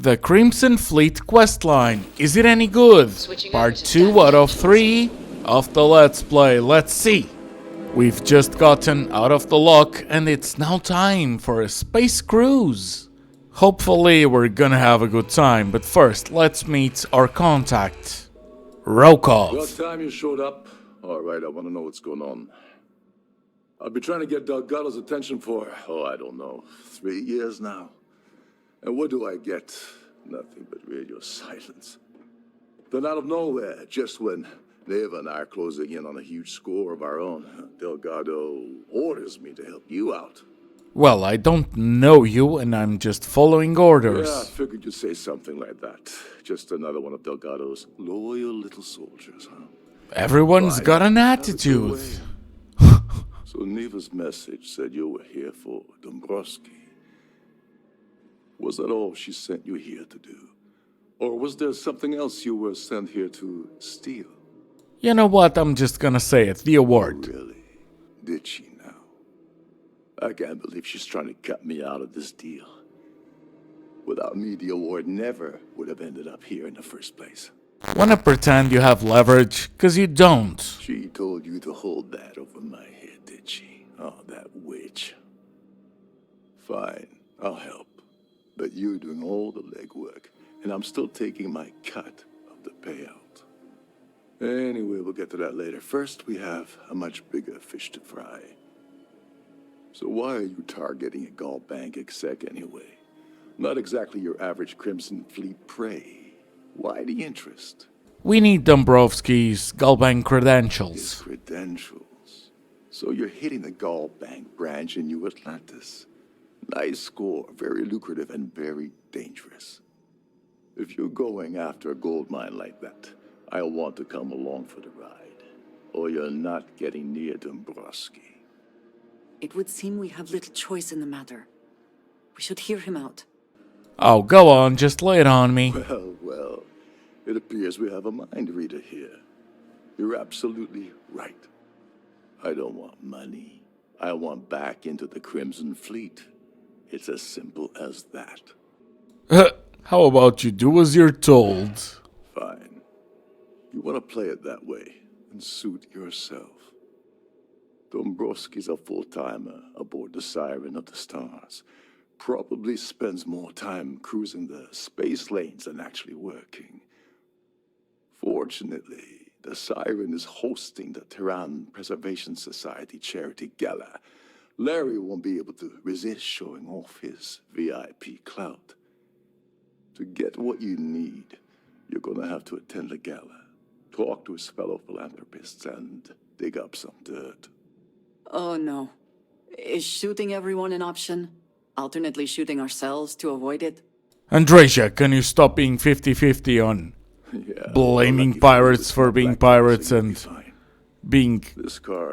The Crimson Fleet questline. Is it any good? Part 2 out of 3 of the Let's Play. Let's see. We've just gotten out of the lock and it's now time for a space cruise. Hopefully we're gonna have a good time, but first let's meet our contact. Rokov. About time you showed up. Alright, I want to know what's going on. I've been trying to get Delgado's attention for, I don't know, 3 years now. And what do I get? Nothing but radio silence. Then out of nowhere, just when Neva and I are closing in on a huge score of our own, Delgado orders me to help you out. Well, I don't know you and I'm just following orders. Yeah, I figured you'd say something like that. Just another one of Delgado's loyal little soldiers, huh? Everyone's got an attitude. So Neva's message said you were here for Dombrowski. Was that all she sent you here to do? Or was there something else you were sent here to steal? You know what, I'm just gonna say it, the award. Really? Did she now? I can't believe she's trying to cut me out of this deal. Without me, the award never would have ended up here in the first place. Wanna pretend you have leverage? Cause you don't. She told you to hold that over my head, did she? Oh, that witch. Fine, I'll help. But you're doing all the legwork, and I'm still taking my cut of the payout. Anyway, we'll get to that later. First, we have a much bigger fish to fry. So why are you targeting a Gall Bank exec anyway? Not exactly your average Crimson Fleet prey. Why the interest? We need Dombrowski's Gallbank credentials. His credentials. So you're hitting the Gall Bank branch in New Atlantis. Nice score, very lucrative and very dangerous. If you're going after a gold mine like that, I'll want to come along for the ride. Or you're not getting near Dombrowski. It would seem we have little choice in the matter. We should hear him out. Oh, go on, just lay it on me. Well, it appears we have a mind reader here. You're absolutely right. I don't want money. I want back into the Crimson Fleet. It's as simple as that. How about you do as you're told? Fine. You want to play it that way, and suit yourself. Dombrowski's a full-timer aboard the Siren of the Stars. Probably spends more time cruising the space lanes than actually working. Fortunately, the Siren is hosting the Tehran Preservation Society charity gala. Larry won't be able to resist showing off his VIP clout. To get what you need, you're gonna have to attend the gala, talk to his fellow philanthropists, and dig up some dirt. Oh no. Is shooting everyone an option? Alternately shooting ourselves to avoid it? Andreja, can you stop being 50-50 on blaming pirates for being pirates and being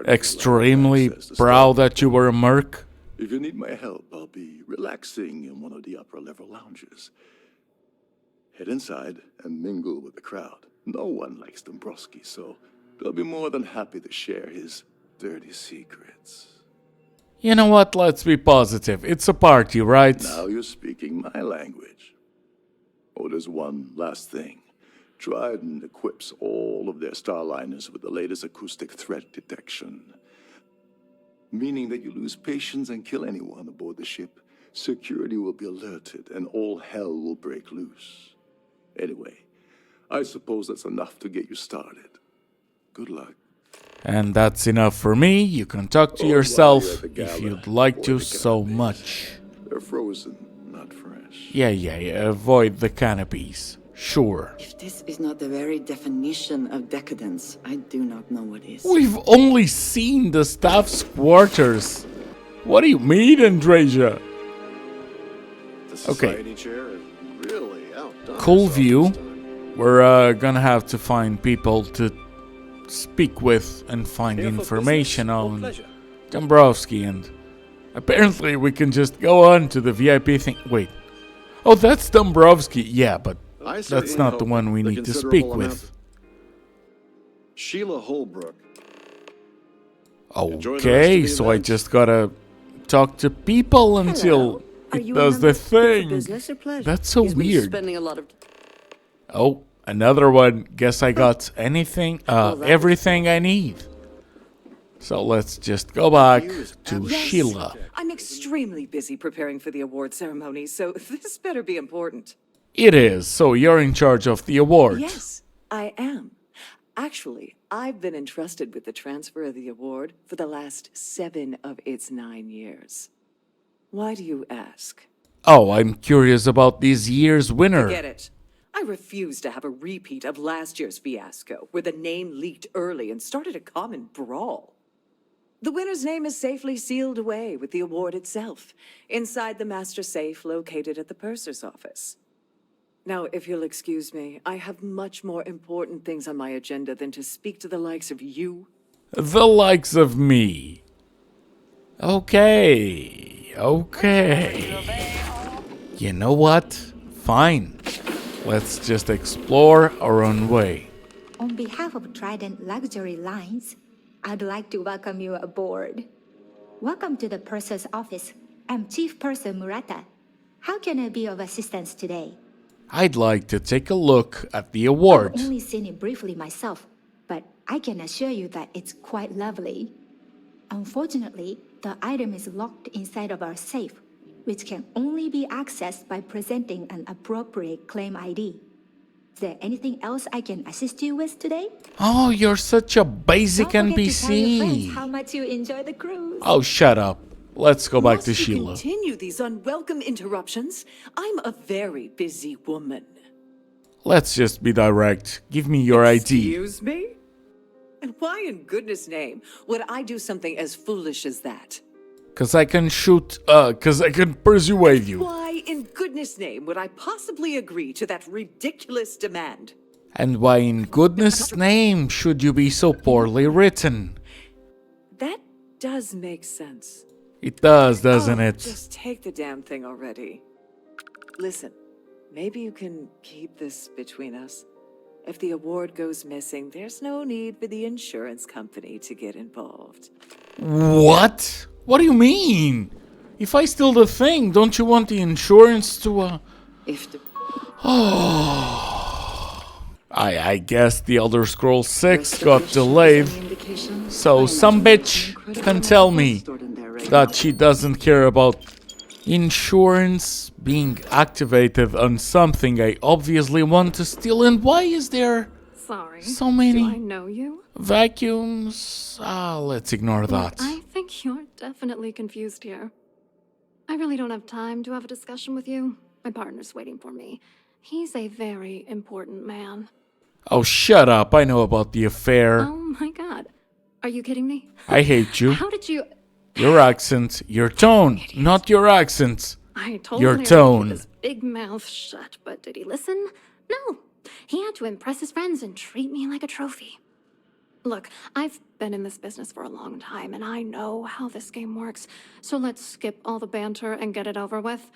extremely proud that you were a merc? If you need my help, I'll be relaxing in one of the upper-level lounges. Head inside and mingle with the crowd. No one likes Dombrowski, so they'll be more than happy to share his dirty secrets. You know what, let's be positive. It's a party, right? Now you're speaking my language. Oh, there's one last thing. Trident equips all of their starliners with the latest acoustic threat detection. Meaning that you lose patience and kill anyone aboard the ship, security will be alerted and all hell will break loose. Anyway, I suppose that's enough to get you started. Good luck. And that's enough for me. You can talk to yourself if you'd like to so much. They're frozen, not fresh. Yeah, avoid the canopies. Sure. If this is not the very definition of decadence, I do not know what is. We've only seen the staff's quarters. What do you mean, Andreja? Okay. Cool view. We're gonna have to find people to speak with and find information on Dombrowski, and apparently we can just go on to the VIP thing. Wait. Oh, that's Dombrowski. Yeah, but that's not the one we need to speak with. Sheila Holbrook. Okay, so I just gotta talk to people until Are It you does a the member here for thing. business or pleasure? That's so He's been weird. spending a lot of. Oh, another one. Guess I got Well, that was everything I need. So let's just go back to Yes. Sheila. I'm extremely busy preparing for the award ceremony, so this better be important. It is, so you're in charge of the award. Yes, I am. Actually, I've been entrusted with the transfer of the award for the last 7 of its 9 years. Why do you ask? Oh, I'm curious about this year's winner. Forget it. I refuse to have a repeat of last year's fiasco, where the name leaked early and started a common brawl. The winner's name is safely sealed away with the award itself, inside the master safe located at the purser's office. Now, if you'll excuse me, I have much more important things on my agenda than to speak to the likes of you. The likes of me. Okay. You know what? Fine. Let's just explore our own way. On behalf of Trident Luxury Lines, I'd like to welcome you aboard. Welcome to the purser's office. I'm Chief Purser Murata. How can I be of assistance today? I'd like to take a look at the award. I've only seen it briefly myself, but I can assure you that it's quite lovely. Unfortunately, the item is locked inside of our safe, which can only be accessed by presenting an appropriate claim ID. Is there anything else I can assist you with today? Oh, you're such a basic Don't forget to tell your friends NPC. how much you enjoy the cruise. Oh, shut up. Let's go back Must to you Sheila. continue these unwelcome interruptions? I'm a very busy woman. Let's just be direct. Give me your ID. Excuse me? And why in goodness name would I do something as foolish as that? Cause I can cause I can persuade you. Why in goodness name would I possibly agree to that ridiculous demand? And why in goodness name should you be so poorly written? That does make sense. It does, doesn't Oh, it? Just take the damn thing already. Listen, maybe you can keep this between us. If the award goes missing, there's no need for the insurance company to get involved. What? What do you mean? If I steal the thing, don't you want the insurance to, If the I guess the Elder Scrolls 6 rest got of the delayed, show is any indication, so I some imagine bitch incredible can tell amount me stored in there right that she doesn't care about insurance being activated on something I obviously want to steal. And why is there Sorry. so many Do I know you? vacuums? Let's ignore that. I think you're definitely confused here. I really don't have time to have a discussion with you. My partner's waiting for me. He's a very important man. Oh, shut up. I know about the affair. Oh my god. Are you kidding me? I hate you. How did you... Your accent, your tone, not your accent. I told Your Larry tone. to keep his big mouth shut, but did he listen? No. He had to impress his friends and treat me like a trophy. Look, I've been in this business for a long time, and I know how this game works. So let's skip all the banter and get it over with.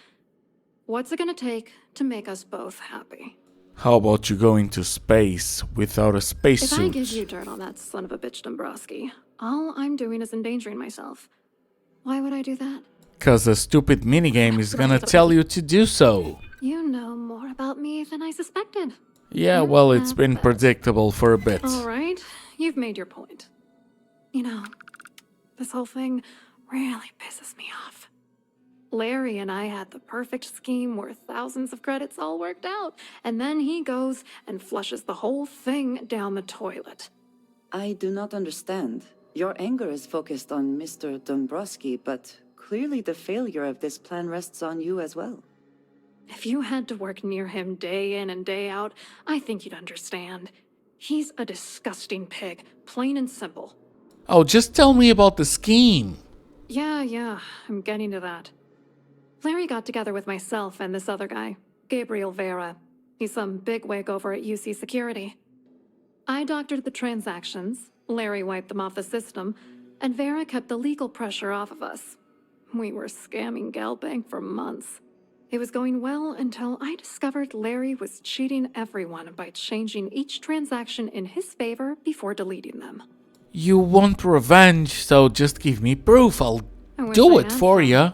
What's it gonna take to make us both happy? How about you go into space without a If I spacesuit? give you dirt on that son of a bitch Dombrowski, all I'm doing is endangering myself. Why would I do that? Cause a stupid minigame is gonna tell you to do so. You know more about me than I suspected. Yeah, well, it's been predictable for a bit. All right, you've made your point. You know, this whole thing really pisses me off. Larry and I had the perfect scheme worth thousands of credits all worked out, and then he goes and flushes the whole thing down the toilet. I do not understand. Your anger is focused on Mr. Dombrowski, but clearly the failure of this plan rests on you as well. If you had to work near him day in and day out, I think you'd understand. He's a disgusting pig, plain and simple. Oh, just tell me about the scheme. Yeah, I'm getting to that. Larry got together with myself and this other guy, Gabriel Vera. He's some bigwig over at UC Security. I doctored the transactions, Larry wiped them off the system, and Vera kept the legal pressure off of us. We were scamming Galbank for months. It was going well until I discovered Larry was cheating everyone by changing each transaction in his favor before deleting them. You want revenge, so just give me proof. I'll I wish do I it had for some. ya.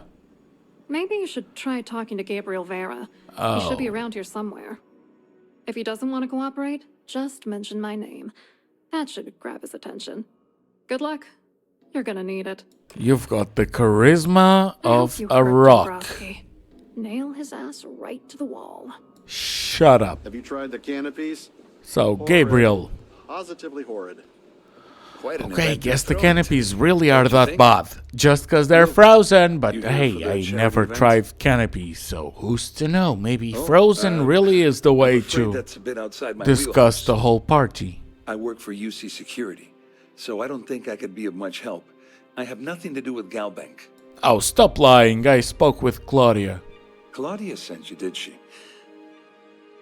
Maybe you should try talking to Gabriel Vera. He should be around here somewhere. If he doesn't want to cooperate, just mention my name. That should grab his attention. Good luck. You're gonna need it. You've got the charisma I hope of you a hurt rock. Dombrowski. Nail his ass right to the wall. Shut up. Have you tried the canopies? So, Gabriel. Positively horrid. Quite an Okay, event guess to the throw canopies into. really Don't are you that think? bad. Just cause they're frozen, but You here for hey, that I charity never event? tried canopies, so who's to know? Maybe frozen really is the way I'm afraid to that's a bit outside my discuss wheelhouse. the whole party. I work for UC Security, so I don't think I could be of much help. I have nothing to do with Galbank. Oh, stop lying. I spoke with Claudia. Claudia sent you, did she?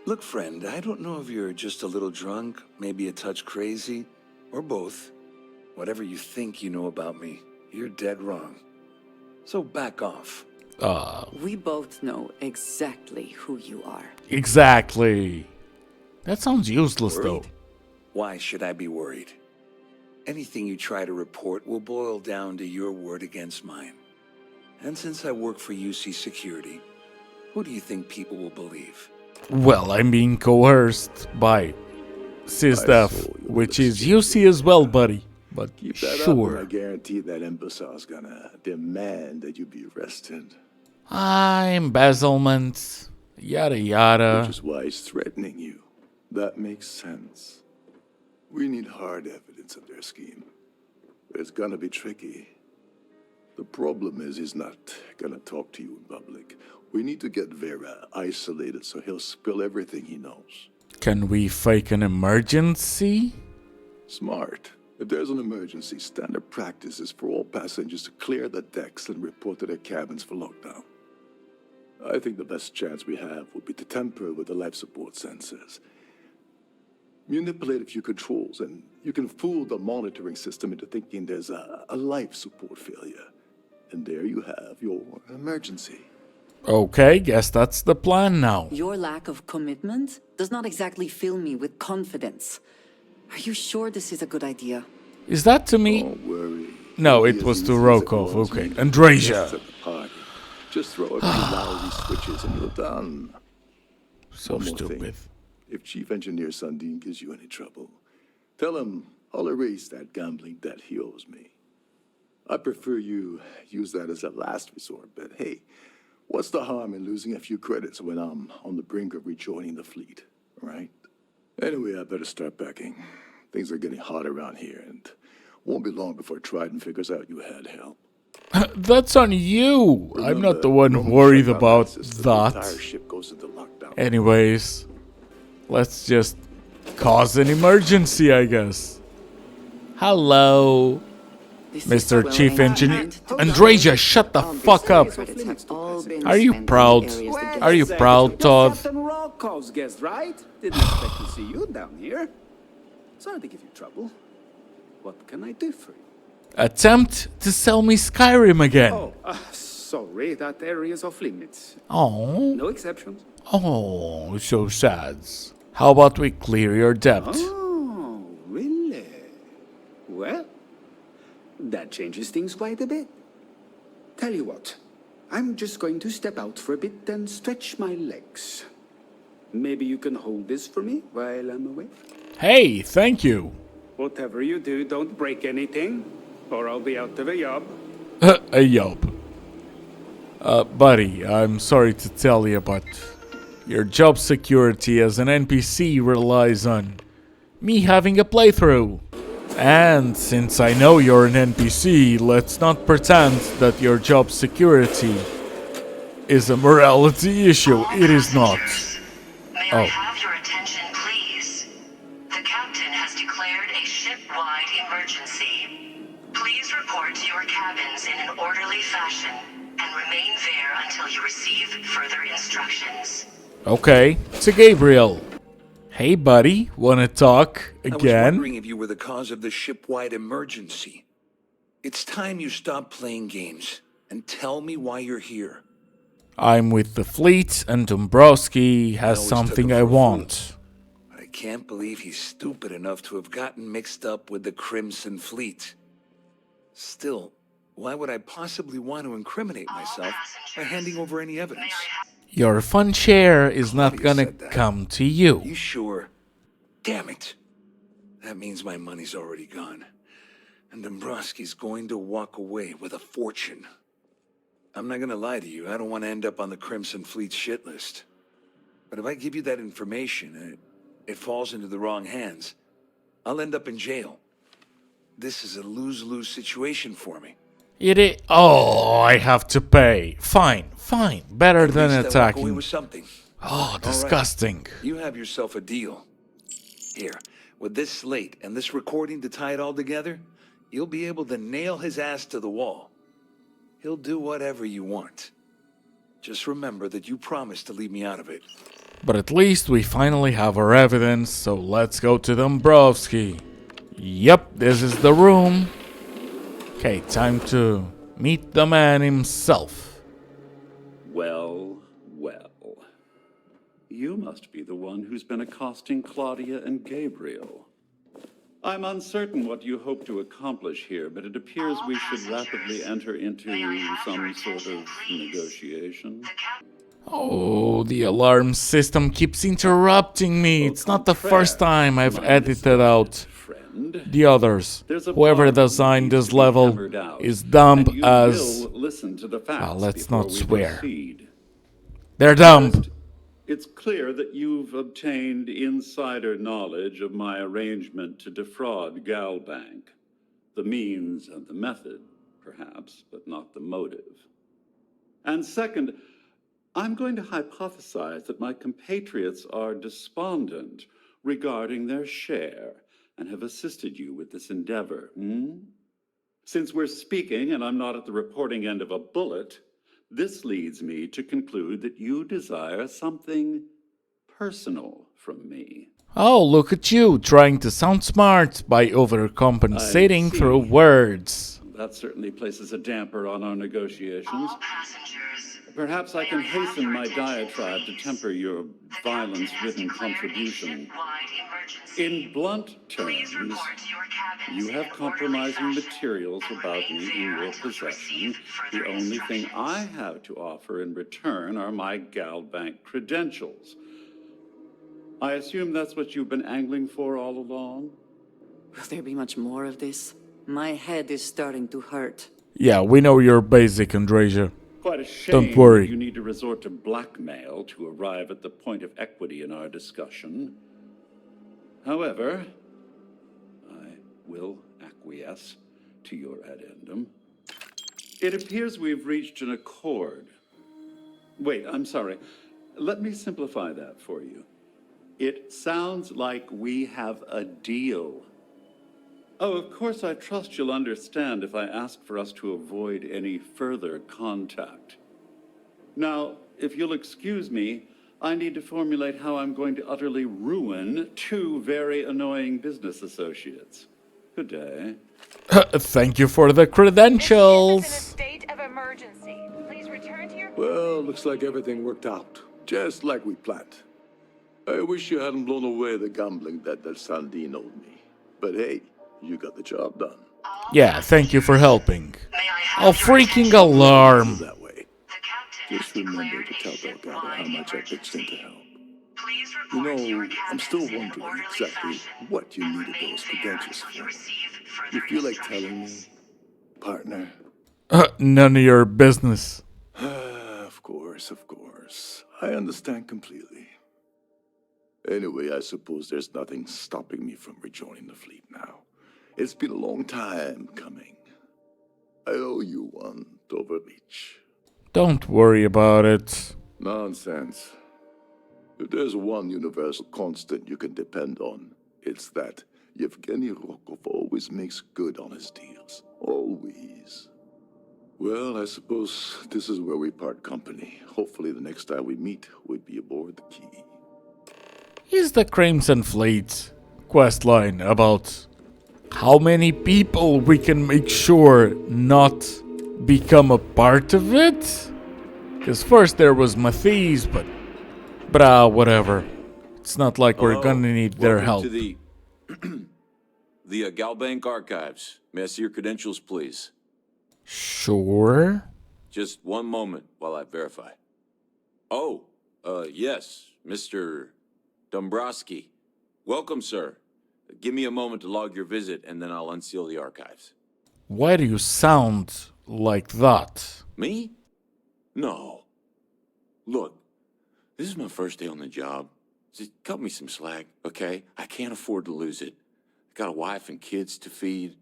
Look, friend, I don't know if you're just a little drunk, maybe a touch crazy, or both. Whatever you think you know about me, you're dead wrong. So back off. We both know exactly who you are. Exactly. That sounds useless, though. Worried? Why should I be worried? Anything you try to report will boil down to your word against mine. And since I work for UC Security, who do you think people will believe? Well, I'm being coerced by SysDef, which is UC as well, buddy. But Keep that up, and I sure. guarantee that imbecile's gonna demand that you be arrested. Embezzlement, yada yada. Which is why he's threatening you. That makes sense. We need hard evidence of their scheme. But it's gonna be tricky. The problem is he's not gonna talk to you in public. We need to get Vera isolated so he'll spill everything he knows. Can we fake an emergency? Smart. If there's an emergency, standard practice is for all passengers to clear the decks and report to their cabins for lockdown. I think the best chance we have would be to tamper with the life support sensors. Manipulate a few controls, and you can fool the monitoring system into thinking there's a life support failure. And there you have your emergency. Okay, guess that's the plan now. Your lack of commitment does not exactly fill me with confidence. Are you sure this is a good idea? Is that to me? Don't worry. No, It'll it be was as to easy as it Rokov. was Okay, when Andreja. guests at the party. Just throw a few lousy switches and you're done. So One more thing. stupid. If Chief Engineer Sundin gives you any trouble, tell him I'll erase that gambling debt he owes me. I prefer you use that as a last resort, but hey, what's the harm in losing a few credits when I'm on the brink of rejoining the fleet, right? Anyway, I better start packing. Things are getting hot around here, and won't be long before Trident figures out you had help. That's on you. I'm not the one Remember, worried shut down about system, the entire that. ship goes into lockdown. Anyways, let's just cause an emergency, I guess. Hello, This Mr. is Chief well Engineer. aimed. Andreja, shut the fuck up. Credits have all been Are you spent on proud? areas that Are you proud, Todd? Captain Rokov's guest, right? Didn't expect to see you down here. Sorry to give you trouble. What can I do for you? Attempt to sell me Skyrim again. Oh, sorry, that area is off limits. Oh, No exceptions. oh, so sad. How about we clear your debt? Oh, really? Well, that changes things quite a bit. Tell you what, I'm just going to step out for a bit and stretch my legs. Maybe you can hold this for me while I'm away? Hey, thank you. Whatever you do, don't break anything, or I'll be out of a job. A yup. Buddy, I'm sorry to tell you, but your job security as an NPC relies on me having a playthrough. And since I know you're an NPC, let's not pretend that your job security is a morality issue. It is not. May I have your attention, please? The captain has declared a ship-wide emergency. Please report to your cabins in an orderly fashion and remain there until you receive further instructions. Okay, to Gabriel. Hey buddy, wanna talk I was again? wondering if you were the cause of the ship-wide emergency. It's time you stop playing games and tell me why you're here. I'm with the fleet and Dombrowski has always took something him I for a fool. want. I can't believe he's stupid enough to have gotten mixed up with the Crimson Fleet. Still, Why would I possibly want to incriminate myself by handing over any evidence? Your fun share is not Claudia gonna said that. come to You you. sure? Damn it. That means my money's already gone. And Dombrowski's going to walk away with a fortune. I'm not gonna lie to you, I don't want to end up on the Crimson Fleet shit list. But if I give you that information and it falls into the wrong hands, I'll end up in jail. This is a lose-lose situation for me. Oh, I have to pay. Fine, fine. Better At than least I walk away attacking. with something. Oh, right. disgusting. You have yourself a deal. Here, with this slate and this recording to tie it all together, you'll be able to nail his ass to the wall. He'll do whatever you want. Just remember that you promised to leave me out of it. But at least we finally have our evidence, so let's go to Dombrowski. Yep, this is the room. Okay, time to meet the man himself. Well, well. You must be the one who's been accosting Claudia and Gabriel. I'm uncertain what you hope to accomplish here, but it appears we should rapidly enter into some sort of negotiation. Oh, the alarm system keeps interrupting me. It's not the first time I've edited out the others. Whoever designed this level is dumb as... Well, let's not swear. They're dumb. It's clear that you've obtained insider knowledge of my arrangement to defraud Galbank. The means and the method, perhaps, but not the motive. And second, I'm going to hypothesize that my compatriots are despondent regarding their share and have assisted you with this endeavor. Since we're speaking and I'm not at the reporting end of a bullet, this leads me to conclude that you desire something personal from me. Oh, look at you, trying to sound smart by overcompensating through words. That certainly places a damper on our negotiations. Perhaps I can hasten my diatribe to temper your violence-ridden contribution. In blunt terms, you have compromising materials about me in your possession. The only thing I have to offer in return are my Galbank credentials. I assume that's what you've been angling for all along? Will there be much more of this? My head is starting to hurt. Yeah, we know you're basic, Andrasia. Quite a shame. Don't worry. You need to resort to blackmail to arrive at the point of equity in our discussion. However, I will acquiesce to your addendum. It appears we've reached an accord. Wait, I'm sorry. Let me simplify that for you. It sounds like we have a deal. Oh, of course, I trust you'll understand if I ask for us to avoid any further contact. Now, if you'll excuse me, I need to formulate how I'm going to utterly ruin two very annoying business associates. Good day. Thank you for the credentials. Well, looks like everything worked out, just like we planned. I wish you hadn't blown away the gambling debt that Sandine owed me. But hey, you got the job done. Yeah, thank you for helping. Oh, freaking alarm. That way. Just remember to tell Oughta how much I pitched in to help. You know, I'm still wondering exactly what you needed those credentials for. You feel like telling me, partner? None of your business. Of course. I understand completely. Anyway, I suppose there's nothing stopping me from rejoining the fleet now. It's been a long time coming. I owe you one, Overreach. Don't worry about it. Nonsense. If there's one universal constant you can depend on, it's that Yevgeny Rokov always makes good on his deals. Always. Well, I suppose this is where we part company. Hopefully the next time we meet, we'll be aboard the Key. Is the Crimson Fleet questline about how many people we can make sure not become a part of it? Because first there was Mathies, but whatever. It's not like we're gonna need their help. To the Galbank archives. May I see your credentials, please? Sure. Just one moment while I verify. Oh, yes, Mr. Dombrowski. Welcome, sir. Give me a moment to log your visit, and then I'll unseal the archives. Why do you sound like that? Me? No. Look, this is my first day on the job. Just cut me some slack, okay? I can't afford to lose it. I got a wife and kids to feed.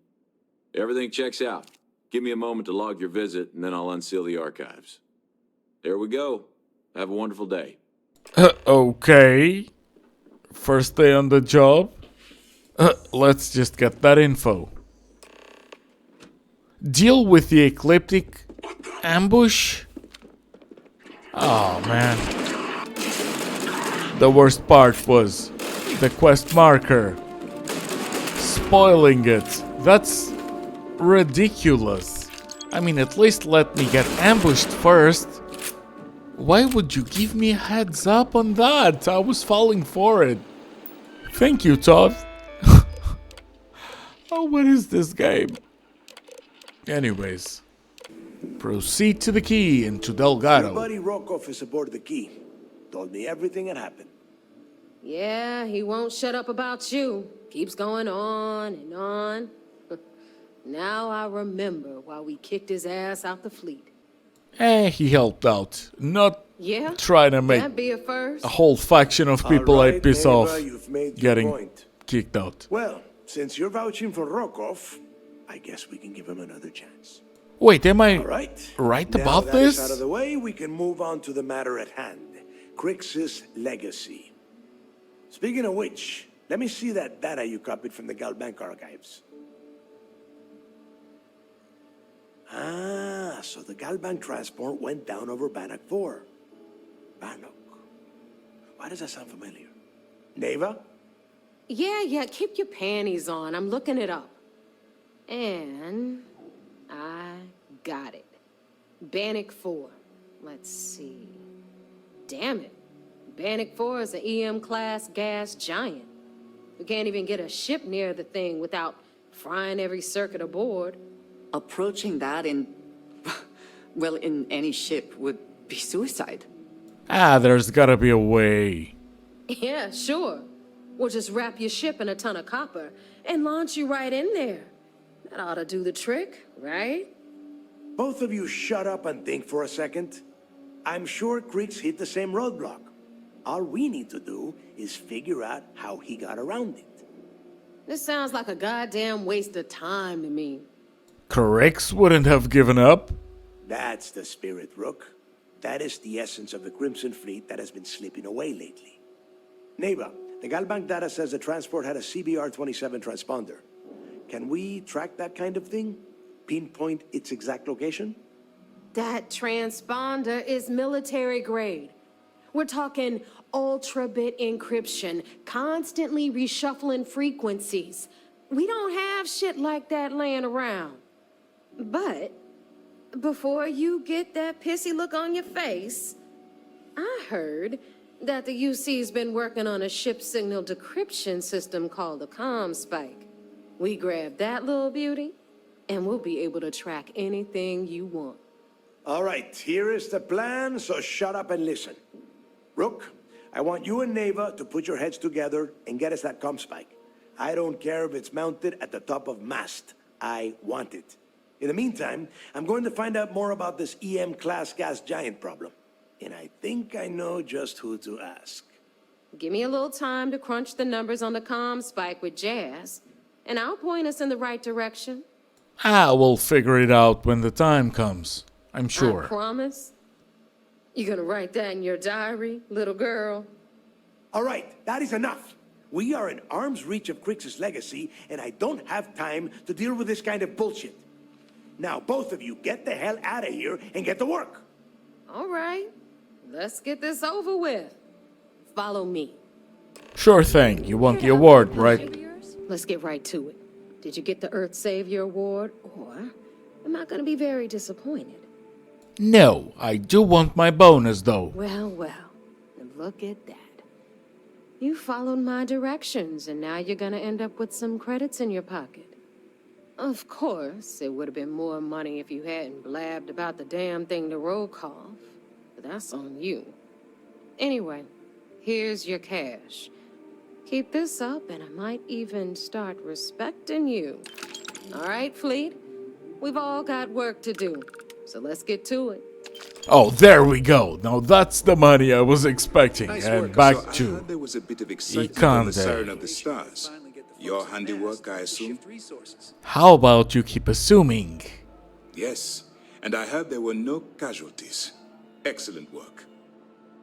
Everything checks out. Give me a moment to log your visit, and then I'll unseal the archives. There we go. Have a wonderful day. Okay. First day on the job. Let's just get that info. Deal with the ecliptic ambush? Oh man. The worst part was the quest marker. Spoiling it. That's ridiculous. I mean, at least let me get ambushed first. Why would you give me a heads up on that? I was falling for it. Thank you, Todd. Oh, what is this game? Anyways, proceed to the key into Delgado. Your buddy Rokov is aboard the key. Told me everything that happened. Yeah, he won't shut up about you. Keeps going on and on. Now I remember why we kicked his ass out the fleet. He helped out. Not Yeah, trying to make that'd be a first. a whole faction of people I piss Neva, off you've made your getting point. kicked out. Well, since you're vouching for Rokov, I guess we can give him another chance. Wait, am I All right. right Now about that is out this? of the way, we can move on to the matter at hand. Crix's legacy. Speaking of which, let me see that data you copied from the Galbank archives. Ah, so the Galbank transport went down over Bannock 4. Bannock. Why does that sound familiar? Neva? Yeah, keep your panties on. I'm looking it up. And I got it. Bannock 4. Let's see. Damn it. Bannock 4 is an EM-class gas giant. We can't even get a ship near the thing without frying every circuit aboard. Approaching that in, well, in any ship would be suicide. There's gotta be a way. Yeah, sure. We'll just wrap your ship in a ton of copper and launch you right in there. That ought to do the trick, right? Both of you shut up and think for a second. I'm sure Crix hit the same roadblock. All we need to do is figure out how he got around it. This sounds like a goddamn waste of time to me. Crix wouldn't have given up. That's the spirit, Rook. That is the essence of the Crimson Fleet that has been slipping away lately. Neva, the Galbank data says the transport had a CBR-27 transponder. Can we track that kind of thing? Pinpoint its exact location? That transponder is military grade. We're talking ultra-bit encryption, constantly reshuffling frequencies. We don't have shit like that laying around. But before you get that pissy look on your face, I heard that the UC's been working on a ship signal decryption system called a comm spike. We grab that little beauty, and we'll be able to track anything you want. All right, here is the plan, so shut up and listen. Rook, I want you and Neva to put your heads together and get us that comm spike. I don't care if it's mounted at the top of mast. I want it. In the meantime, I'm going to find out more about this EM-class gas giant problem. And I think I know just who to ask. Give me a little time to crunch the numbers on the comm spike with Jazz, and I'll point us in the right direction. We'll figure it out when the time comes. I'm sure. I promise. You gonna write that in your diary, little girl? All right, that is enough. We are in arm's reach of Crix's legacy, and I don't have time to deal with this kind of bullshit. Now, both of you, get the hell out of here and get to work. All right, let's get this over with. Follow me. Sure thing. You want the award, right? Let's get right to it. Did you get the Earth Savior Award, or am I gonna be very disappointed? No, I do want my bonus though. Well, look at that. You followed my directions, and now you're gonna end up with some credits in your pocket. Of course, it would have been more money if you hadn't blabbed about the damn thing to Rokoff, but that's on you. Anyway, here's your cash. Keep this up, and I might even start respecting you. All right, Fleet? We've all got work to do, so let's get to it. Oh, there we go. Now that's the money I was expecting. Nice And work. back So I to heard there was a bit of excitement on the Ikande. Siren of the Stars. Your handiwork, I assume? How about you keep assuming? Yes. And I heard there were no casualties. Excellent work.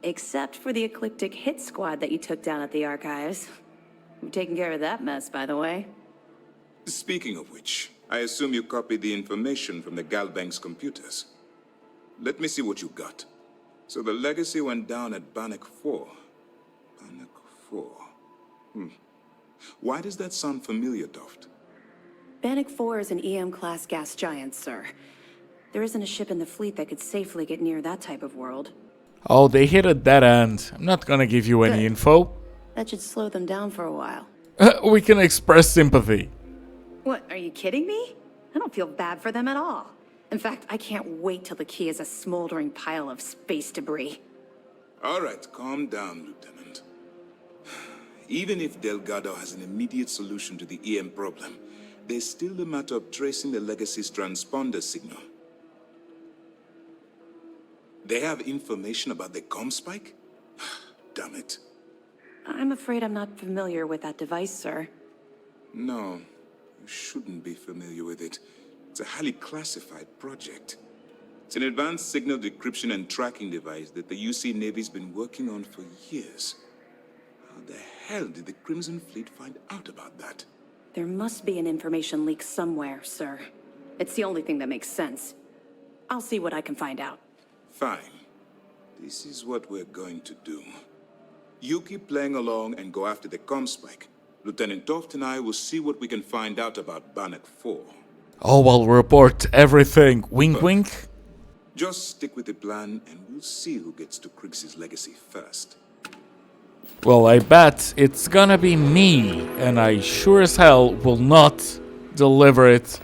Except for the eclectic hit squad that you took down at the archives. We've taken care of that mess, by the way. Speaking of which, I assume you copied the information from the Galbank's computers. Let me see what you got. So the legacy went down at Bannock 4. Bannock 4. Why does that sound familiar, Toft? Bannock 4 is an EM-class gas giant, sir. There isn't a ship in the fleet that could safely get near that type of world. Oh, they hit a dead end. I'm not gonna give you any info. That should slow them down for a while. We can express sympathy. What, are you kidding me? I don't feel bad for them at all. In fact, I can't wait till the key is a smoldering pile of space debris. All right, calm down, Lieutenant. Even if Delgado has an immediate solution to the EM problem, there's still the matter of tracing the Legacy's transponder signal. They have information about the comm spike? Damn it. I'm afraid I'm not familiar with that device, sir. No, you shouldn't be familiar with it. It's a highly classified project. It's an advanced signal decryption and tracking device that the UC Navy's been working on for years. How the hell did the Crimson Fleet find out about that? There must be an information leak somewhere, sir. It's the only thing that makes sense. I'll see what I can find out. Fine. This is what we're going to do. You keep playing along and go after the comm spike. Lieutenant Toft and I will see what we can find out about Bannock 4. Oh, I'll report everything. Wink, wink. Just stick with the plan and we'll see who gets to Krix's legacy first. Well, I bet it's gonna be me, and I sure as hell will not deliver it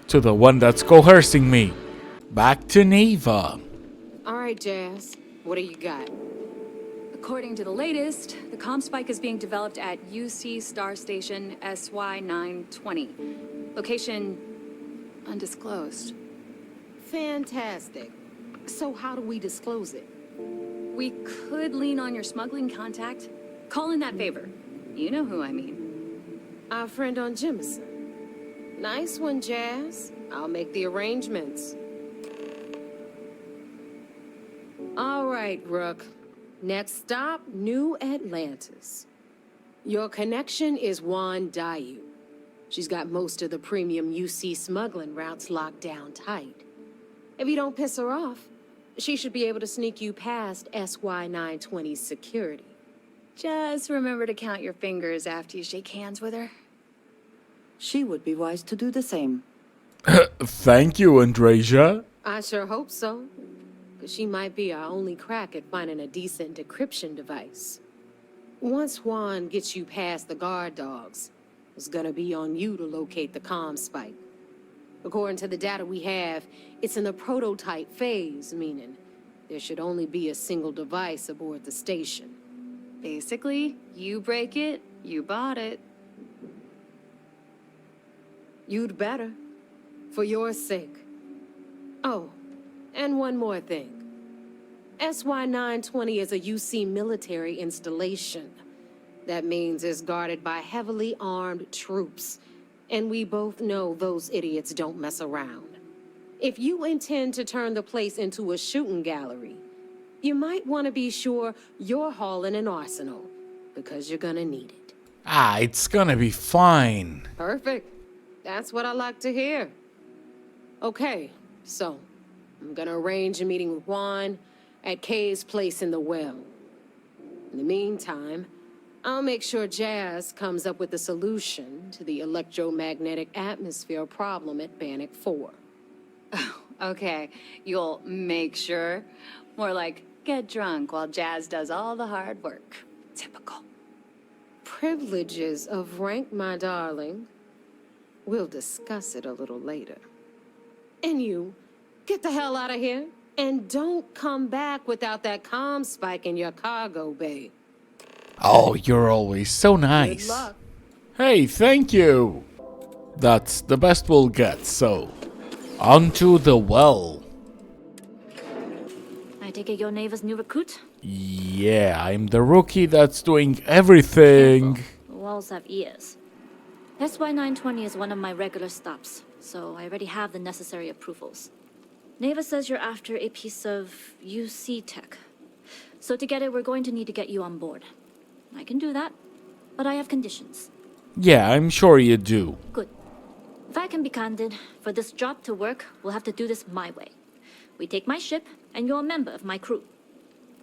to the one that's coercing me. Back to Neva. All right, Jazz. What do you got? According to the latest, the comm spike is being developed at UC Star Station SY-920. Location undisclosed. Fantastic. So how do we disclose it? We could lean on your smuggling contact. Call in that favor. You know who I mean. Our friend on Jemison. Nice one, Jazz. I'll make the arrangements. All right, Rook. Next stop, New Atlantis. Your connection is Juan Dayu. She's got most of the premium UC smuggling routes locked down tight. If you don't piss her off, she should be able to sneak you past SY-920's security. Just remember to count your fingers after you shake hands with her. She would be wise to do the same. Thank you, Andreja. I sure hope so. Because she might be our only crack at finding a decent decryption device. Once Juan gets you past the guard dogs, it's gonna be on you to locate the comm spike. According to the data we have, it's in the prototype phase, meaning there should only be a single device aboard the station. Basically, you break it, you bought it. You'd better. For your sake. Oh, and one more thing. SY-920 is a UC military installation. That means it's guarded by heavily armed troops. And we both know those idiots don't mess around. If you intend to turn the place into a shooting gallery, you might want to be sure you're hauling an arsenal, because you're gonna need it. Ah, it's gonna be fine. Perfect. That's what I like to hear. Okay, so I'm gonna arrange a meeting with Juan at Kay's place in the well. In the meantime, I'll make sure Jazz comes up with a solution to the electromagnetic atmosphere problem at Bannock 4. Okay, you'll make sure. More like, get drunk while Jazz does all the hard work. Typical. Privileges of rank, my darling. We'll discuss it a little later. And you, get the hell out of here. And don't come back without that comm spike in your cargo bay. Oh, you're always so nice. Good luck. Hey, thank you. That's the best we'll get, so onto the well. I take it your neighbor's new recruit? Yeah, I'm the rookie that's doing everything. The walls have ears. SY920 is one of my regular stops, so I already have the necessary approvals. Neva says you're after a piece of UC tech. So to get it, we're going to need to get you on board. I can do that, but I have conditions. Yeah, I'm sure you do. Good. If I can be candid, for this job to work, we'll have to do this my way. We take my ship, and you're a member of my crew.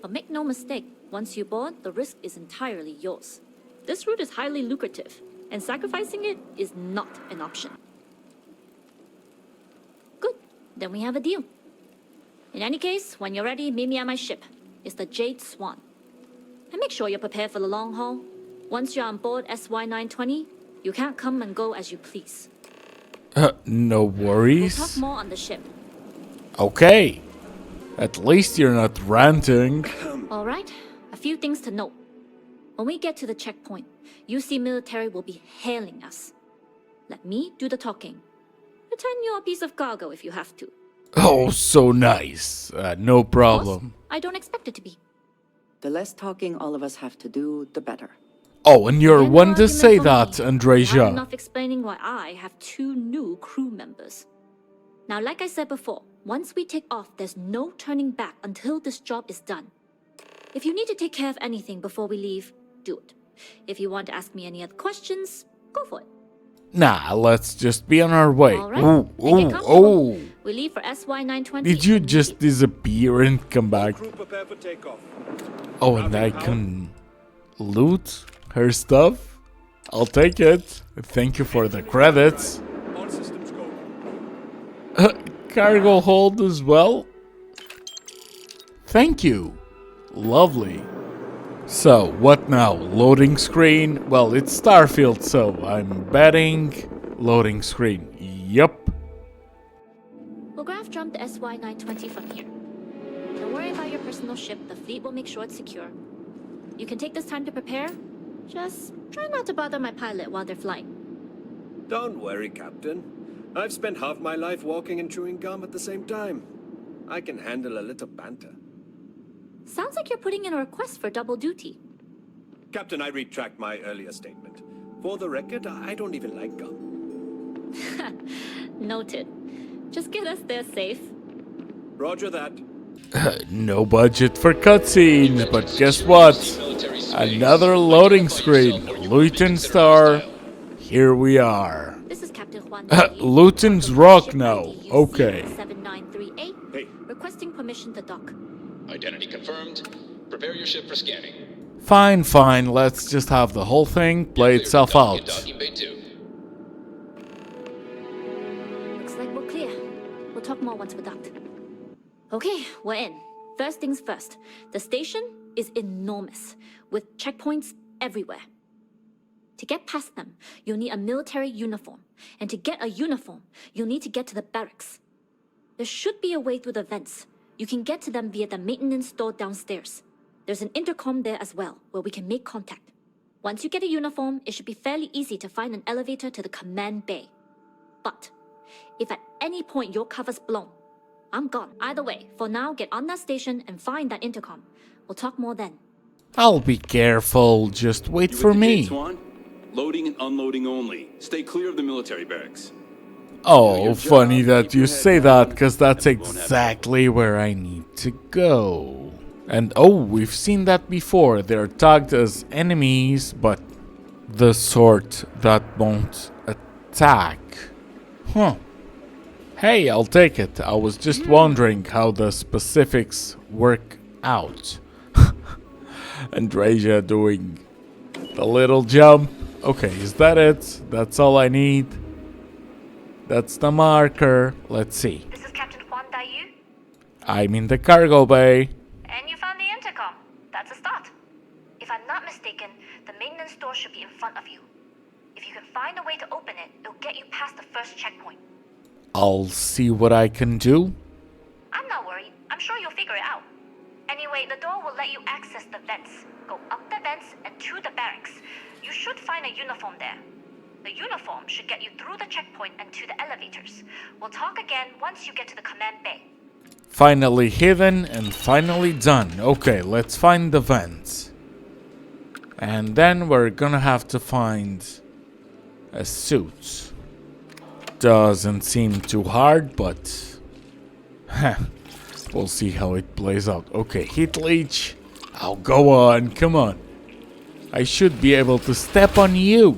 But make no mistake, once you board, the risk is entirely yours. This route is highly lucrative, and sacrificing it is not an option. Good. Then we have a deal. In any case, when you're ready, meet me at my ship. It's the Jade Swan. And make sure you're prepared for the long haul. Once you're on board SY920, you can't come and go as you please. No We'll worries. talk more on the ship. Okay. At least you're not ranting. All right, a few things to note. When we get to the checkpoint, UC military will be hailing us. Let me do the talking. Return your piece of cargo if you have to. Oh, so nice. No problem. I don't expect it to be. The less talking all of us have to do, the better. Oh, and you're Again, one no to argument say from that, me. Not Andreja. enough explaining why I have 2 new crew members. Now, like I said before, once we take off, there's no turning back until this job is done. If you need to take care of anything before we leave, do it. If you want to ask me any other questions, go for it. Nah, let's just be on our way. All right, Oh, make it oh, comfortable. oh. We leave for SY920. Did you just disappear and come back? Crew prepare for takeoff. Oh, and I can loot her stuff? I'll take it. Thank you for the credits. All systems go. Cargo hold as well? Thank you. Lovely. So, what now? Loading screen? Well, it's Starfield, so I'm betting loading screen. Yup. We'll graph jump the SY920 from here. Don't worry about your personal ship. The fleet will make sure it's secure. You can take this time to prepare. Just try not to bother my pilot while they're flying. Don't worry, Captain. I've spent half my life walking and chewing gum at the same time. I can handle a little banter. Sounds like you're putting in a request for double duty. Captain, I retract my earlier statement. For the record, I don't even like gum. Noted. Just get us there safe. Roger that. No budget for cutscene, but guess what? Another loading screen. Luton Star. Here we are. This is Captain Juan. Luton's rock now. Okay. 7938. Hey. Requesting permission to dock. Identity confirmed. Prepare your ship for scanning. Fine, fine. Let's just have the whole thing play itself out. Looks like we're clear. We'll talk more once we're docked. Okay, we're in. First things first. The station is enormous, with checkpoints everywhere. To get past them, you'll need a military uniform. And to get a uniform, you'll need to get to the barracks. There should be a way through the vents. You can get to them via the maintenance door downstairs. There's an intercom there as well, where we can make contact. Once you get a uniform, it should be fairly easy to find an elevator to the command bay. But if at any point your cover's blown, I'm gone. Either way, for now, get on that station and find that intercom. We'll talk more then. I'll be careful. Just wait for me. Swan? Loading and unloading only. Stay clear of the military barracks. Oh, funny that you say that, because that's exactly where I need to go. And oh, we've seen that before. They're tagged as enemies, but the sort that won't attack. Huh. Hey, I'll take it. I was just wondering how the specifics work out. Andreja doing the little jump. Okay, is that it? That's all I need. That's the marker. Let's see. This is Captain Juan Dayu. I'm in the cargo bay. And you found the intercom. That's a start. If I'm not mistaken, the maintenance door should be in front of you. If you can find a way to open it, it'll get you past the first checkpoint. I'll see what I can do. I'm not worried. I'm sure you'll figure it out. Anyway, the door will let you access the vents. Go up the vents and to the barracks. You should find a uniform there. The uniform should get you through the checkpoint and to the elevators. We'll talk again once you get to the command bay. Finally hidden and finally done. Okay, let's find the vents. And then we're gonna have to find a suit. Doesn't seem too hard, but we'll see how it plays out. Okay, hit leech. Oh, go on, come on. I should be able to step on you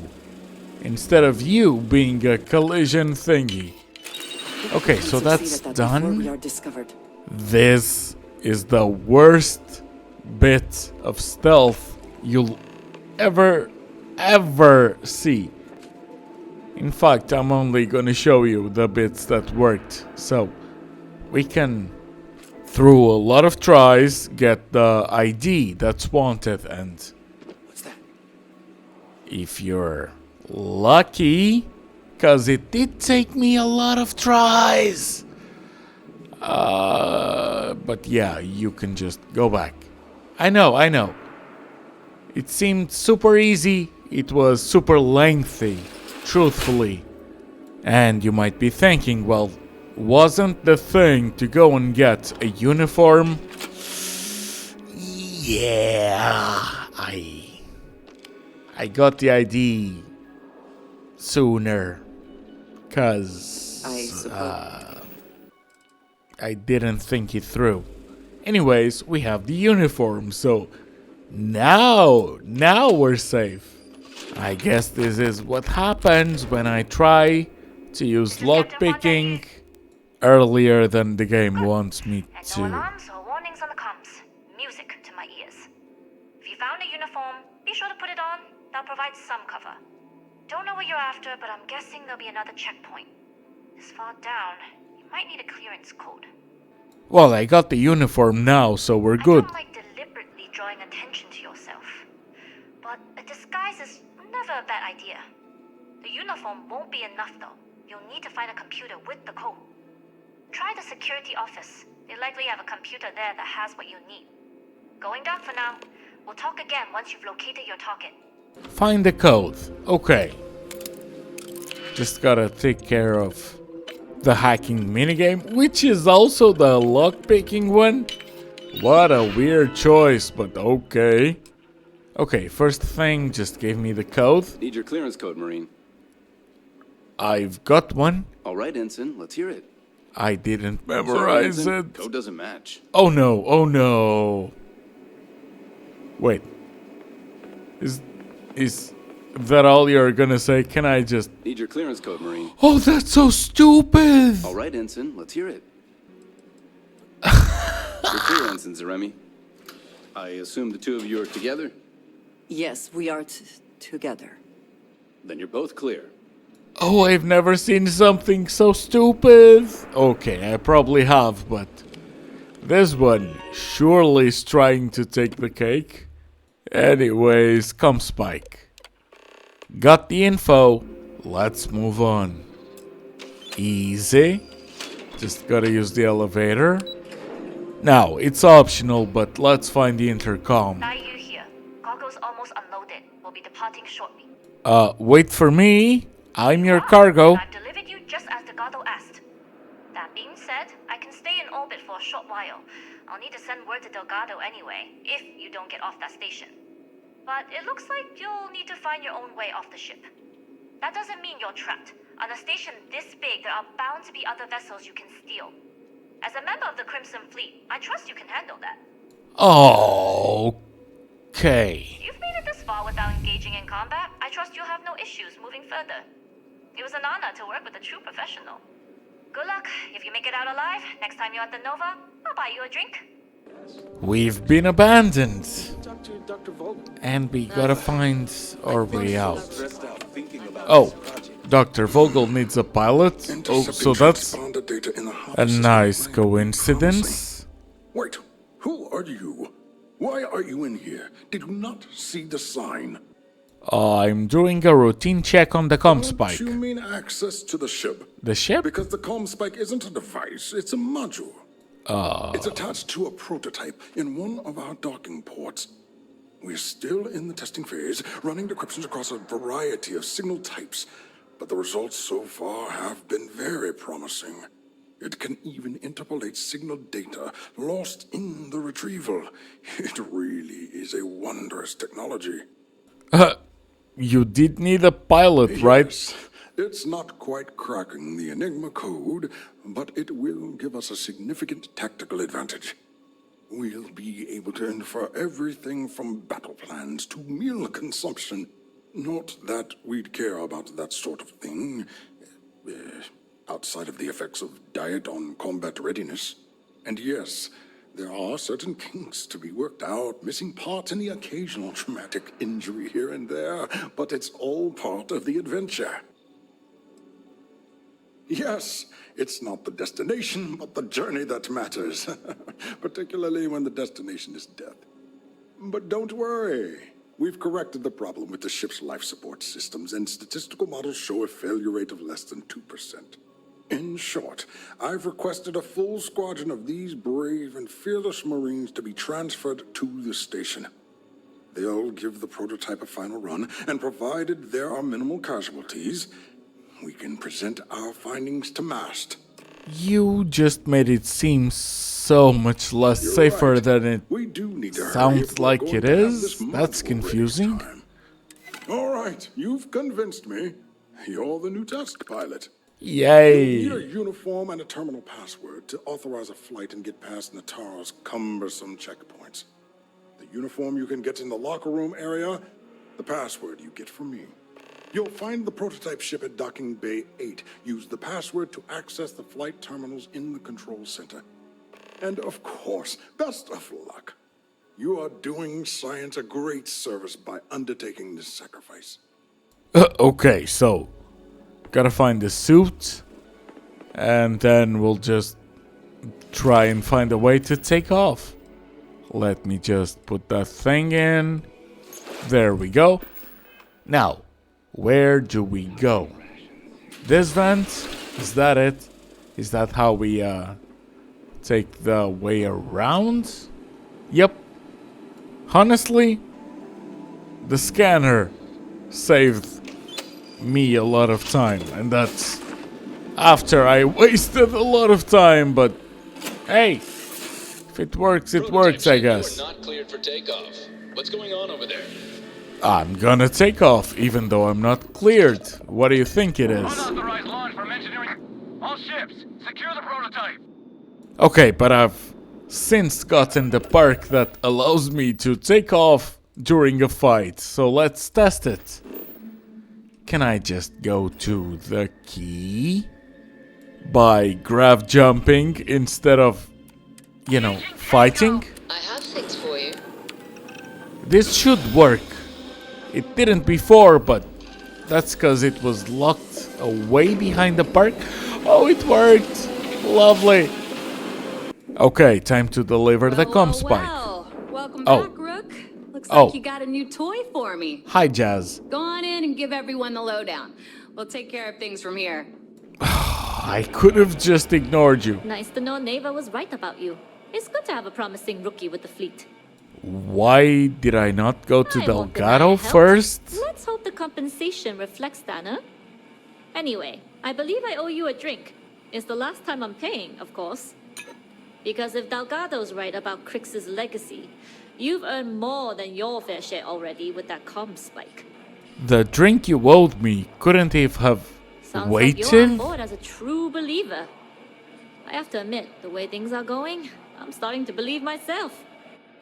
instead of you being a collision thingy. Okay, so that's done. This is the worst bit of stealth you'll ever see. In fact, I'm only gonna show you the bits that worked. So, we can, through a lot of tries, get the ID that's wanted, and What's that? if you're lucky, cause it did take me a lot of tries. But yeah, you can just go back. I know. It seemed super easy. It was super lengthy, truthfully. And you might be thinking, well, wasn't the thing to go and get a uniform? Yeah, I got the ID sooner, cause I didn't think it through. Anyways, we have the uniform, so now we're safe. I guess this is what happens when I try to use lockpicking earlier than the game wants me to. No alarms or warnings on the comms. Music to my ears. If you found a uniform, be sure to put it on. That'll provide some cover. Don't know what you're after, but I'm guessing there'll be another checkpoint. This far down, you might need a clearance code. Well, I got the uniform now, so we're good. I don't like deliberately drawing attention to yourself, but a disguise is never a bad idea. The uniform won't be enough though. You'll need to find a computer with the code. Try the security office. They likely have a computer there that has what you need. Going down for now. We'll talk again once you've located your target. Find the code. Okay. Just gotta take care of the hacking minigame, which is also the lockpicking one. What a weird choice, but okay. Okay, first thing, just gave me the code. Need your clearance code, Marine. I've got one. All right, Ensign, let's hear it. I didn't memorize it. Code doesn't match. Oh no. Wait. Is that all you're gonna say? Can I just... Need your clearance code, Marine. Oh, that's so stupid! All right, Ensign, let's hear it. You're clear, Ensign Zaremi. I assume the two of you are together? Yes, we are together. Then you're both clear. Oh, I've never seen something so stupid. Okay, I probably have, but this one surely is trying to take the cake. Anyways, come Spike. Got the info. Let's move on. Easy. Just gotta use the elevator. Now, it's optional, but let's find the intercom. Are you here? Cargo's almost unloaded. We'll be departing shortly. Wait for me. I'm your cargo. I've delivered you just as Delgado asked. That being said, I can stay in orbit for a short while. I'll need to send word to Delgado anyway, if you don't get off that station. But it looks like you'll need to find your own way off the ship. That doesn't mean you're trapped. On a station this big, there are bound to be other vessels you can steal. As a member of the Crimson Fleet, I trust you can handle that. Okay. You've made it this far without engaging in combat. I trust you'll have no issues moving further. It was an honor to work with a true professional. Good luck. If you make it out alive, next time you're at the Nova, I'll buy you a drink. We've been abandoned. And we gotta find our way out. Oh, Dr. Vogel needs a pilot? Oh, so that's a nice coincidence. Wait, who are you? Why are you in here? Did you not see the sign? I'm doing a routine check on the comm spike. You mean access to the ship? The ship? Because the comm spike isn't a device, it's a module. It's attached to a prototype in one of our docking ports. We're still in the testing phase, running decryptions across a variety of signal types, but the results so far have been very promising. It can even interpolate signal data lost in the retrieval. It really is a wondrous technology. You did need a pilot, right? Yes, it's not quite cracking the Enigma code, but it will give us a significant tactical advantage. We'll be able to infer everything from battle plans to meal consumption. Not that we'd care about that sort of thing, outside of the effects of diet on combat readiness. And yes, there are certain kinks to be worked out, missing parts and the occasional traumatic injury here and there, but it's all part of the adventure. Yes, it's not the destination, but the journey that matters, particularly when the destination is death. But don't worry, we've corrected the problem with the ship's life support systems, and statistical models show a failure rate of less than 2%. In short, I've requested a full squadron of these brave and fearless Marines to be transferred to the station. They'll give the prototype a final run, and provided there are minimal casualties, we can present our findings to Mast. You just made it seem so much less safer than it sounds like it is. That's confusing. All right, you've convinced me. You're the new test pilot. Yay. You'll need a uniform and a terminal password to authorize a flight and get past Nataro's cumbersome checkpoints. The uniform you can get in the locker room area, the password you get from me. You'll find the prototype ship at Docking Bay 8. Use the password to access the flight terminals in the control center. And of course, best of luck. You are doing science a great service by undertaking this sacrifice. Okay, so gotta find the suit, and then we'll just try and find a way to take off. Let me just put that thing in. There we go. Now, where do we go? This vent? Is that it? Is that how we take the way around? Yep. Honestly, the scanner saved me a lot of time, and that's after I wasted a lot of time, but hey, if it works, it works, I guess. You are not cleared for takeoff. What's going on over there? I'm gonna take off, even though I'm not cleared. What do you think it is? Unauthorized launch from engineering. All ships, secure the prototype. Okay, but I've since gotten the perk that allows me to take off during a fight, so let's test it. Can I just go to the key by grav jumping instead of, you know, fighting? I have things for you. This should work. It didn't before, but that's because it was locked away behind the park. Oh, it worked. Lovely. Okay, time to deliver the comm spike. Welcome back, Rook. Looks like you got a new toy for me. Hi, Jazz. Go on in and give everyone the lowdown. We'll take care of things from here. I could have just ignored you. Nice to know Neva was right about you. It's good to have a promising rookie with the fleet. Why did I not go to I won't deny Delgado help. first? Let's hope the compensation reflects that, huh? Anyway, I believe I owe you a drink. It's the last time I'm paying, of course. Because if Delgado's right about Crix's legacy, you've earned more than your fair share already with that comm spike. The drink you owed me couldn't have Sounds waited? like you're on board as a true believer. I have to admit, the way things are going, I'm starting to believe myself.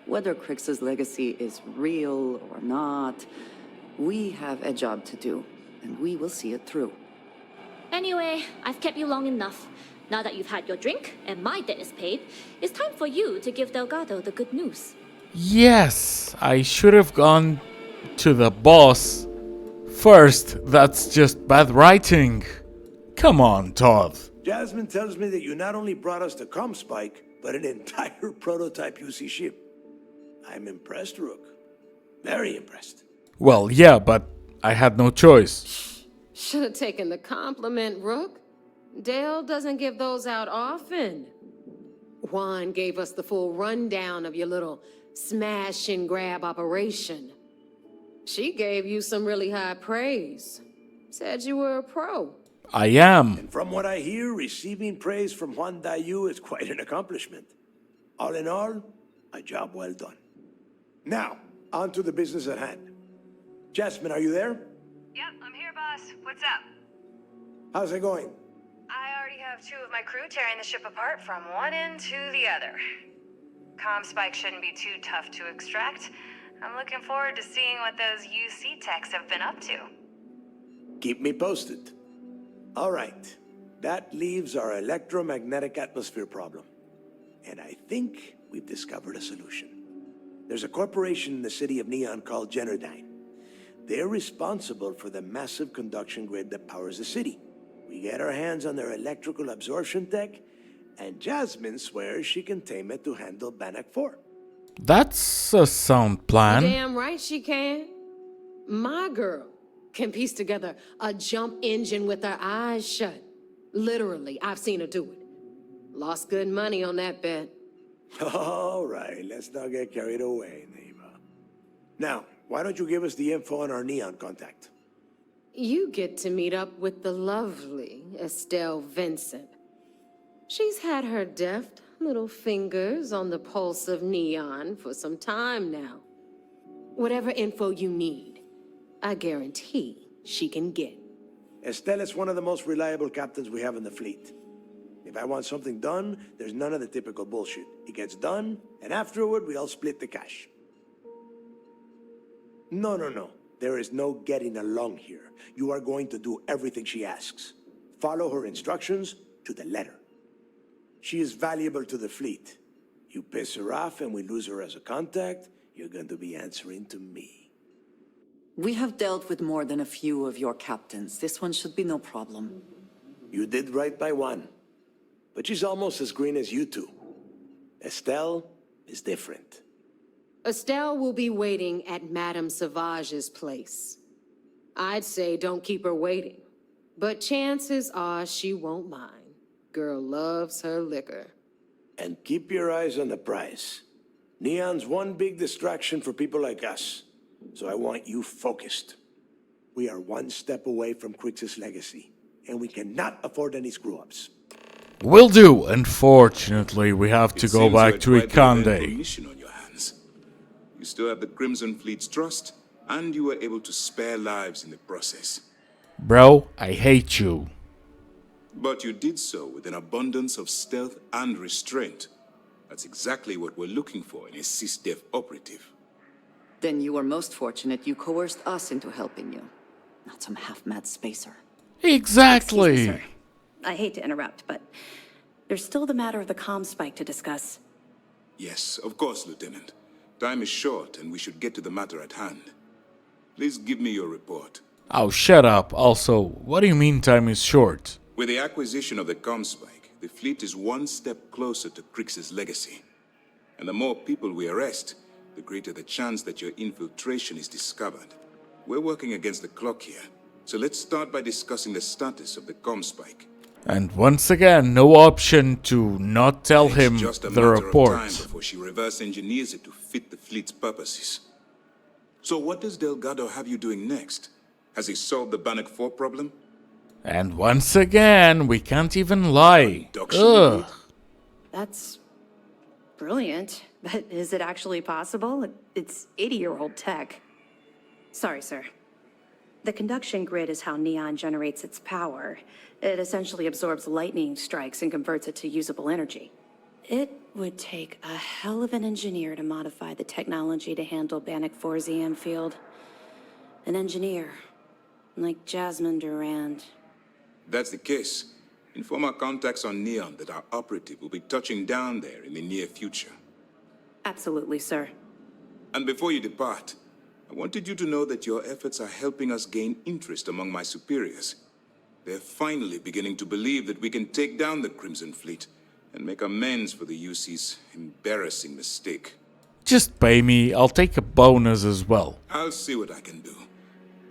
Whether Crix's legacy is real or not, we have a job to do, and we will see it through. Anyway, I've kept you long enough. Now that you've had your drink and my debt is paid, it's time for you to give Delgado the good news. Yes, I should have gone to the boss first. That's just bad writing. Come on, Todd. Jasmine tells me that you not only brought us the comm spike, but an entire prototype UC ship. I'm impressed, Rook. Very impressed. Well, yeah, but I had no choice. Should have taken the compliment, Rook. Dale doesn't give those out often. Juan gave us the full rundown of your little smash and grab operation. She gave you some really high praise. Said you were a pro. I am. And from what I hear, receiving praise from Juan Dayu is quite an accomplishment. All in all, a job well done. Now, on to the business at hand. Jasmine, are you there? Yep, I'm here, boss. What's up? How's it going? I already have 2 of my crew tearing the ship apart from one end to the other. Comm spike shouldn't be too tough to extract. I'm looking forward to seeing what those UC techs have been up to. Keep me posted. All right. That leaves our electromagnetic atmosphere problem. And I think we've discovered a solution. There's a corporation in the city of Neon called Generdyne. They're responsible for the massive conduction grid that powers the city. We get our hands on their electrical absorption tech, and Jasmine swears she can tame it to handle Bannock 4. That's a sound plan. Damn right she can. My girl can piece together a jump engine with her eyes shut. Literally, I've seen her do it. Lost good money on that bet. All right, let's not get carried away, Neva. Now, why don't you give us the info on our Neon contact? You get to meet up with the lovely Estelle Vincent. She's had her deft little fingers on the pulse of Neon for some time now. Whatever info you need, I guarantee she can get. Estelle is one of the most reliable captains we have in the fleet. If I want something done, there's none of the typical bullshit. It gets done, and afterward, we all split the cash. No. There is no getting along here. You are going to do everything she asks. Follow her instructions to the letter. She is valuable to the fleet. You piss her off and we lose her as a contact, you're going to be answering to me. We have dealt with more than a few of your captains. This one should be no problem. You did right by one. But she's almost as green as you two. Estelle is different. Estelle will be waiting at Madame Sauvage's place. I'd say don't keep her waiting, but chances are she won't mind. Girl loves her liquor. And keep your eyes on the prize. Neon's one big distraction for people like us, so I want you focused. We are one step away from Crix's legacy, and we cannot afford any screw-ups. Will do. Unfortunately, we have to go back to Ikande. Mission on your hands. You still have the Crimson Fleet's trust, and you were able to spare lives in the process. Bro, I hate you. But you did so with an abundance of stealth and restraint. That's exactly what we're looking for in a SysDef operative. Then you were most fortunate you coerced us into helping you, not some half-mad spacer. Exactly. Excuse me, sir. I hate to interrupt, but there's still the matter of the comm spike to discuss. Yes, of course, Lieutenant. Time is short, and we should get to the matter at hand. Please give me your report. Oh, shut up. Also, what do you mean time is short? With the acquisition of the comm spike, the fleet is one step closer to Crix's legacy. And the more people we arrest, the greater the chance that your infiltration is discovered. We're working against the clock here, so let's start by discussing the status of the comm spike. And once again, no option to not tell him It's just a the matter of report. time before she reverse engineers it to fit the fleet's purposes. So what does Delgado have you doing next? Has he solved the Bannock 4 problem? And once again, we can't even lie. Ugh. That's brilliant, but is it actually possible? It's 80-year-old tech. Sorry, sir. The conduction grid is how Neon generates its power. It essentially absorbs lightning strikes and converts it to usable energy. It would take a hell of an engineer to modify the technology to handle Bannock 4's EM field. An engineer, like Jasmine Durand. That's the case. Inform our contacts on Neon that our operative will be touching down there in the near future. Absolutely, sir. And before you depart, I wanted you to know that your efforts are helping us gain interest among my superiors. They're finally beginning to believe that we can take down the Crimson Fleet and make amends for the UC's embarrassing mistake. Just pay me, I'll take a bonus as well. I'll see what I can do.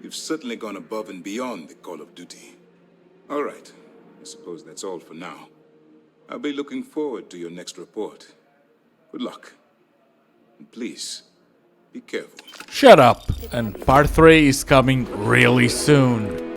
You've certainly gone above and beyond the call of duty. All right. I suppose that's all for now. I'll be looking forward to your next report. Good luck. And please, be careful. Shut up, and part 3 is coming really soon.